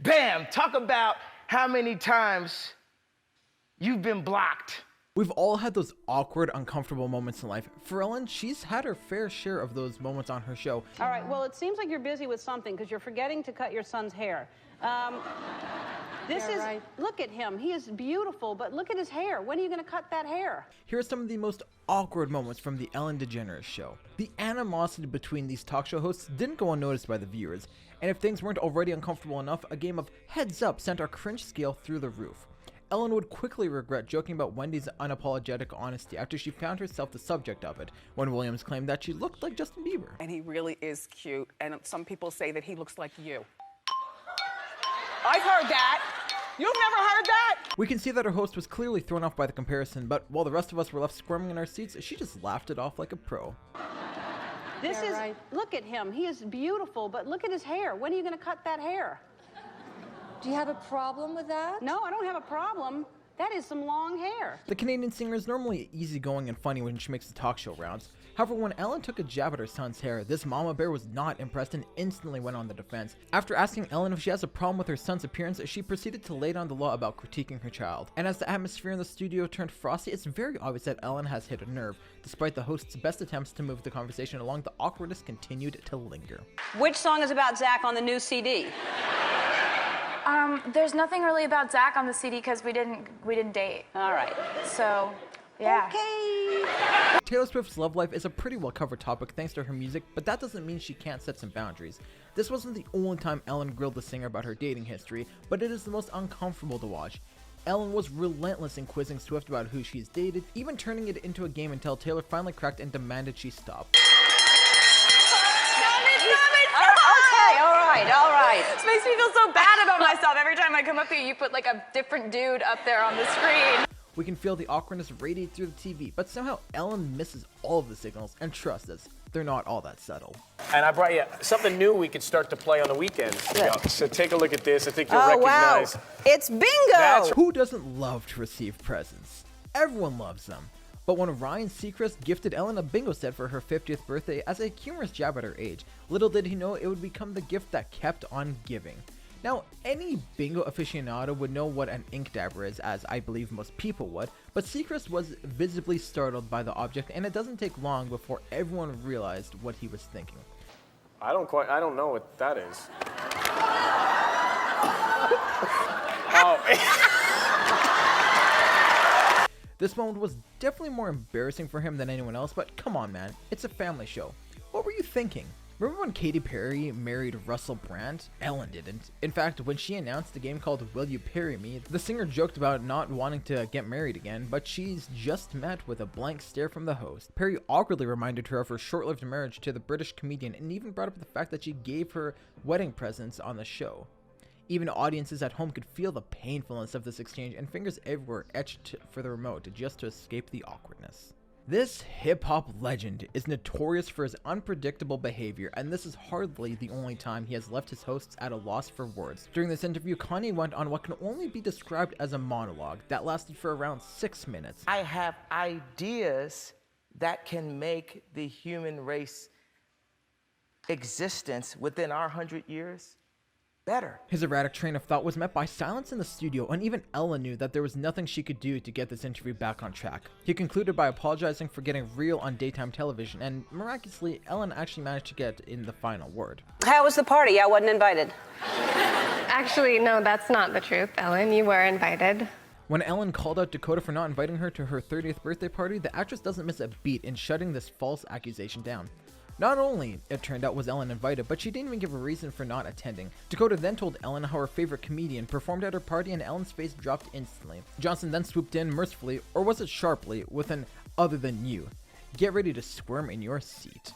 Bam! Talk about how many times you've been blocked. We've all had those awkward, uncomfortable moments in life. For Ellen, she's had her fair share of those moments on her show. All right, well, it seems like you're busy with something because you're forgetting to cut your son's hair. Look at him. He is beautiful, but look at his hair. When are you going to cut that hair? Here are some of the most awkward moments from the Ellen DeGeneres show. The animosity between these talk show hosts didn't go unnoticed by the viewers, and if things weren't already uncomfortable enough, a game of heads up sent our cringe scale through the roof. Ellen would quickly regret joking about Wendy's unapologetic honesty after she found herself the subject of it, when Williams claimed that she looked like Justin Bieber. And he really is cute, and some people say that he looks like you. I've heard that. You've never heard that? We can see that her host was clearly thrown off by the comparison, but while the rest of us were left squirming in our seats, she just laughed it off like a pro. Look at him. He is beautiful, but look at his hair. When are you going to cut that hair? Do you have a problem with that? No, I don't have a problem. That is some long hair. The Canadian singer is normally easygoing and funny when she makes the talk show rounds. However, when Ellen took a jab at her son's hair, this mama bear was not impressed and instantly went on the defense. After asking Ellen if she has a problem with her son's appearance, she proceeded to lay down the law about critiquing her child. And as the atmosphere in the studio turned frosty, it's very obvious that Ellen has hit a nerve. Despite the host's best attempts to move the conversation along, the awkwardness continued to linger. Which song is about Zach on the new CD? There's nothing really about Zach on the CD because we didn't date. All right. So, yeah. Okay. Taylor Swift's love life is a pretty well covered topic thanks to her music, but that doesn't mean she can't set some boundaries. This wasn't the only time Ellen grilled the singer about her dating history, but it is the most uncomfortable to watch. Ellen was relentless in quizzing Swift about who she's dated, even turning it into a game until Taylor finally cracked and demanded she stop. All right. This makes me feel so bad about myself. Every time I come up here, you put like a different dude up there on the screen. We can feel the awkwardness radiate through the TV, but somehow Ellen misses all of the signals, and trust us, they're not all that subtle. And I brought you something new we could start to play on the weekends. So take a look at this. I think you'll Oh, wow. recognize. It's bingo. Who doesn't love to receive presents? Everyone loves them. But when Ryan Seacrest gifted Ellen a bingo set for her 50th birthday as a humorous jab at her age, little did he know it would become the gift that kept on giving. Now, any bingo aficionado would know what an ink dabber is, as I believe most people would, but Seacrest was visibly startled by the object, and it doesn't take long before everyone realized what he was thinking. I don't know what that is. Oh. This moment was definitely more embarrassing for him than anyone else, but come on, man, it's a family show. What were you thinking? Remember when Katy Perry married Russell Brand? Ellen didn't. In fact, when she announced a game called Will You Parry Me, the singer joked about not wanting to get married again, but she's just met with a blank stare from the host. Perry awkwardly reminded her of her short-lived marriage to the British comedian and even brought up the fact that she gave her wedding presents on the show. Even audiences at home could feel the painfulness of this exchange, and fingers everywhere etched for the remote just to escape the awkwardness. This hip-hop legend is notorious for his unpredictable behavior, and this is hardly the only time he has left his hosts at a loss for words. During this interview, Kanye went on what can only be described as a monologue that lasted for around 6 minutes. I have ideas that can make the human race existence within our 100 years better. His erratic train of thought was met by silence in the studio, and even Ellen knew that there was nothing she could do to get this interview back on track. He concluded by apologizing for getting real on daytime television, and miraculously, Ellen actually managed to get in the final word. How was the party? I wasn't invited. Actually, no, that's not the truth, Ellen. You were invited. When Ellen called out Dakota for not inviting her to her 30th birthday party, the actress doesn't miss a beat in shutting this false accusation down. Not only, it turned out, was Ellen invited, but she didn't even give a reason for not attending. Dakota then told Ellen how her favorite comedian performed at her party, and Ellen's face dropped instantly. Johnson then swooped in mercifully, or was it sharply, with an "other than you." Get ready to squirm in your seat.